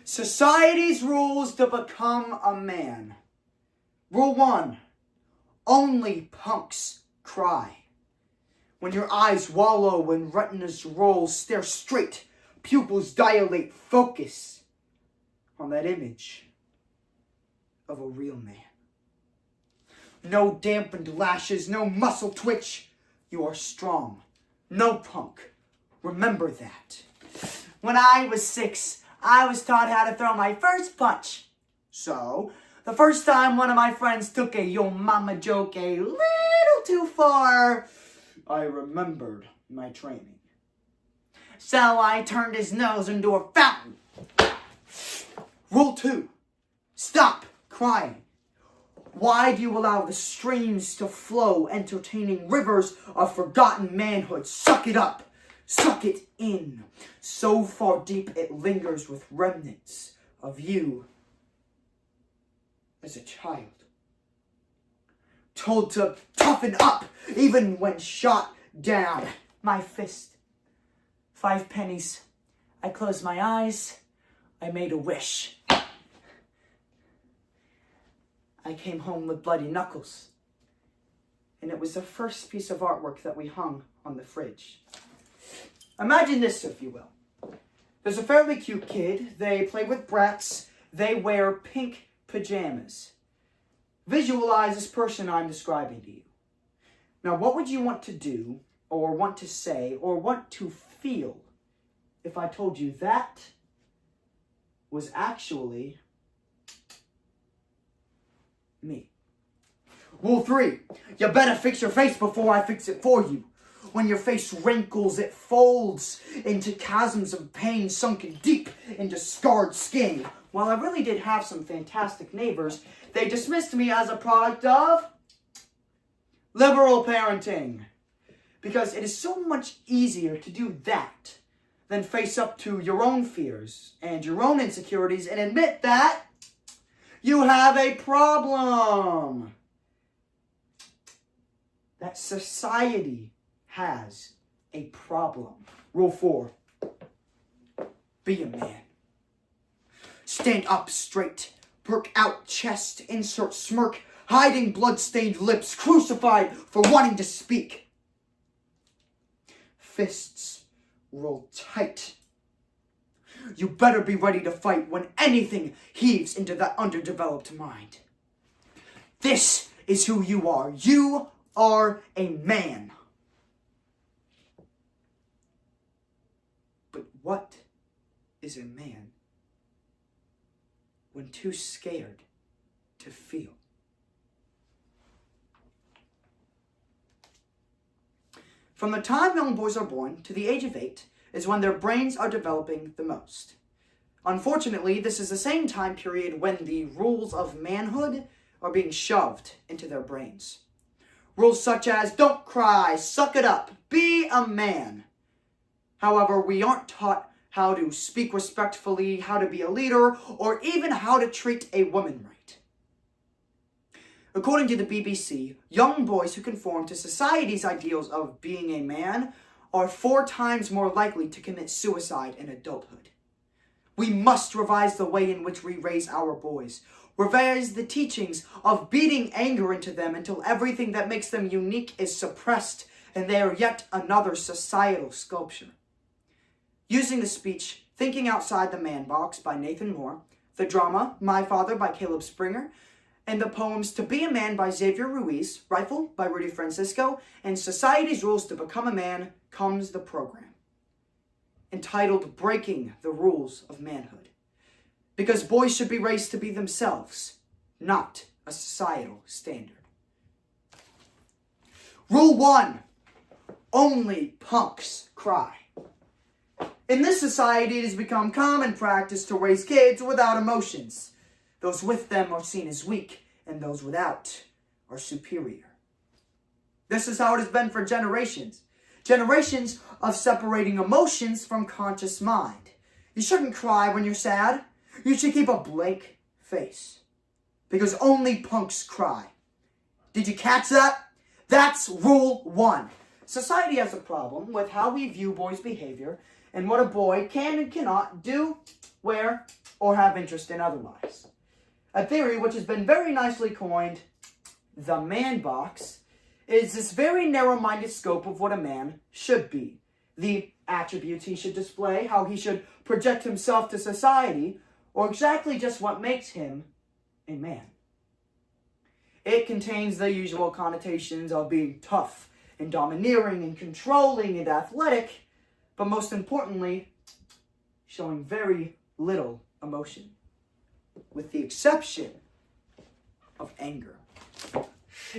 Society's rules to become a man. Rule 1. Only punks cry. When your eyes wallow, when retinas roll, stare straight, pupils dilate, focus on that image of a real man. No dampened lashes, no muscle twitch. You are strong. No punk. Remember that. When I was 6, I was taught how to throw my first punch. So, the first time one of my friends took a yo mama joke a little too far, I remembered my training. So I turned his nose into a fountain. Rule 2. Stop crying. Why do you allow the streams to flow, entertaining rivers of forgotten manhood? Suck it up. Suck it in. So far deep it lingers with remnants of you as a child. Told to toughen up even when shot down. My fist. 5 pennies. I closed my eyes. I made a wish. I came home with bloody knuckles. And it was the first piece of artwork that we hung on the fridge. Imagine this, if you will. There's a fairly cute kid. They play with brats. They wear pink pajamas. Visualize this person I'm describing to you. Now, what would you want to do, or want to say, or want to feel if I told you that was actually me? Rule 3. You better fix your face before I fix it for you. When your face wrinkles, it folds into chasms of pain sunken deep into scarred skin. While I really did have some fantastic neighbors, they dismissed me as a product of liberal parenting. Because it is so much easier to do that than face up to your own fears and your own insecurities and admit that you have a problem. That society has a problem. Rule 4. Be a man. Stand up straight. Perk out chest. Insert smirk. Hiding blood-stained lips. Crucified for wanting to speak. Fists roll tight. You better be ready to fight when anything heaves into that underdeveloped mind. This is who you are. You are a man. But what is a man when too scared to feel? From the time young boys are born to the age of 8 is when their brains are developing the most. Unfortunately, this is the same time period when the rules of manhood are being shoved into their brains. Rules such as, don't cry, suck it up, be a man. However, we aren't taught how to speak respectfully, how to be a leader, or even how to treat a woman right. According to the BBC, young boys who conform to society's ideals of being a man are 4 times more likely to commit suicide in adulthood. We must revise the way in which we raise our boys. Revise the teachings of beating anger into them until everything that makes them unique is suppressed and they are yet another societal sculpture. Using the speech, Thinking Outside the Man Box by Nathan Moore, the drama, My Father by Caleb Springer, and the poems To Be a Man by Xavier Ruiz, Rifle by Rudy Francisco, and Society's Rules to Become a Man, comes the program, entitled Breaking the Rules of Manhood. Because boys should be raised to be themselves, not a societal standard. Rule 1. Only punks cry. In this society, it has become common practice to raise kids without emotions. Those with them are seen as weak, and those without are superior. This is how it has been for generations. Generations of separating emotions from conscious mind. You shouldn't cry when you're sad. You should keep a blank face. Because only punks cry. Did you catch that? That's rule 1. Society has a problem with how we view boys' behavior and what a boy can and cannot do, wear, or have interest in otherwise. A theory which has been very nicely coined, the man box, is this very narrow-minded scope of what a man should be. The attributes he should display, how he should project himself to society, or exactly just what makes him a man. It contains the usual connotations of being tough and domineering and controlling and athletic, but most importantly, showing very little emotion, with the exception of anger.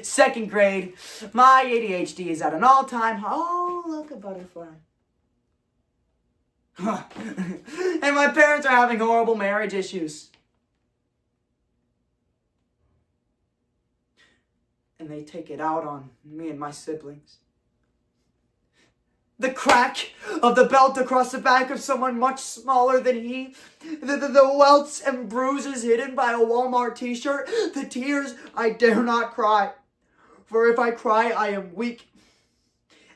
Second grade, my ADHD is at an all-time high. Oh, look, a butterfly. And my parents are having horrible marriage issues. And they take it out on me and my siblings. The crack of the belt across the back of someone much smaller than he. The welts and bruises hidden by a Walmart t-shirt. The tears I dare not cry. For if I cry, I am weak.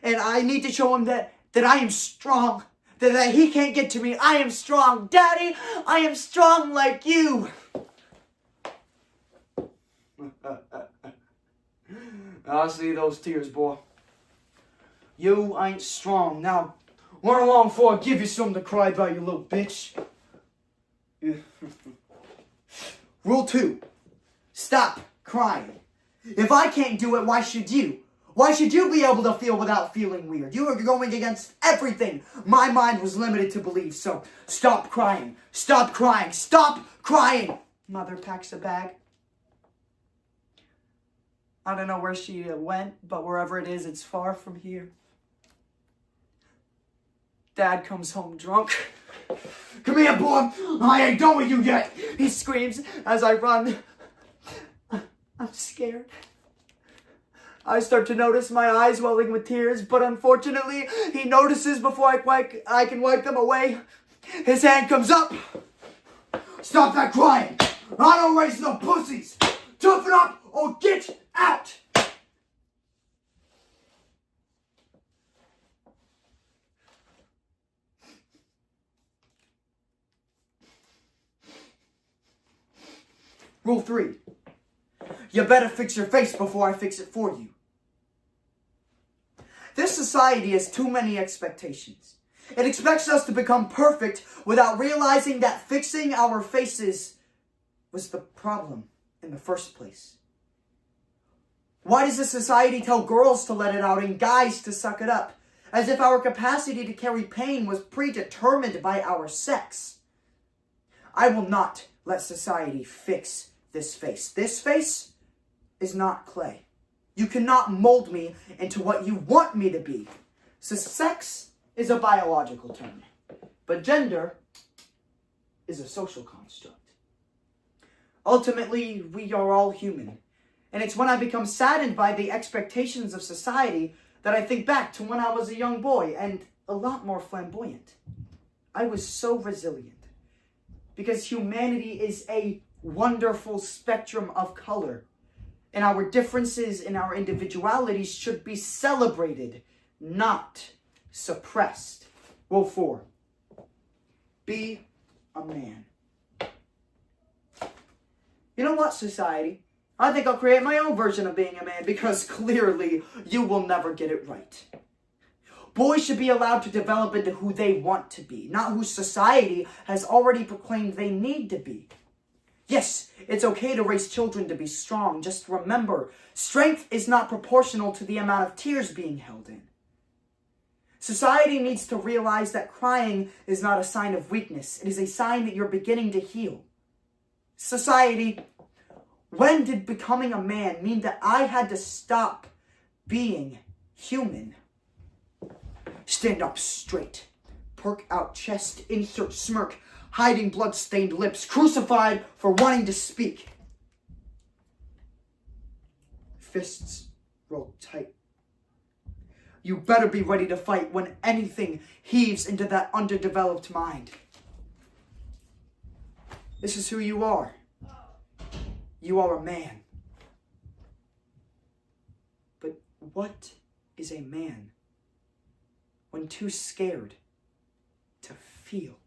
And I need to show him that I am strong. That he can't get to me. I am strong. Daddy, I am strong like you. I see those tears, boy. You ain't strong. Now, run along before I give you something to cry about, you little bitch. Rule 2. Stop crying. If I can't do it, why should you? Why should you be able to feel without feeling weird? You are going against everything my mind was limited to believe. So, stop crying. Stop crying. Stop crying. Mother packs a bag. I don't know where she went, but wherever it is, it's far from here. Dad comes home drunk. Come here, boy. I ain't done with you yet. He screams as I run. I'm scared. I start to notice my eyes welling with tears, but unfortunately, he notices before I can wipe them away. His hand comes up. Stop that crying. I don't raise no pussies. Toughen up or get out. Rule 3. You better fix your face before I fix it for you. This society has too many expectations. It expects us to become perfect without realizing that fixing our faces was the problem in the first place. Why does this society tell girls to let it out and guys to suck it up? As if our capacity to carry pain was predetermined by our sex. I will not let society fix this face. This face is not clay. You cannot mold me into what you want me to be. So sex is a biological term, but gender is a social construct. Ultimately, we are all human. And it's when I become saddened by the expectations of society that I think back to when I was a young boy and a lot more flamboyant. I was so resilient because humanity is a wonderful spectrum of color. And our differences and our individualities should be celebrated, not suppressed. Rule 4. Be a man. You know what, society? I think I'll create my own version of being a man because clearly you will never get it right. Boys should be allowed to develop into who they want to be, not who society has already proclaimed they need to be. Yes, it's okay to raise children to be strong. Just remember, strength is not proportional to the amount of tears being held in. Society needs to realize that crying is not a sign of weakness. It is a sign that you're beginning to heal. Society, when did becoming a man mean that I had to stop being human? Stand up straight. Perk out chest, insert smirk. Hiding blood-stained lips, crucified for wanting to speak. Fists rolled tight. You better be ready to fight when anything heaves into that underdeveloped mind. This is who you are. You are a man. But what is a man when too scared to feel?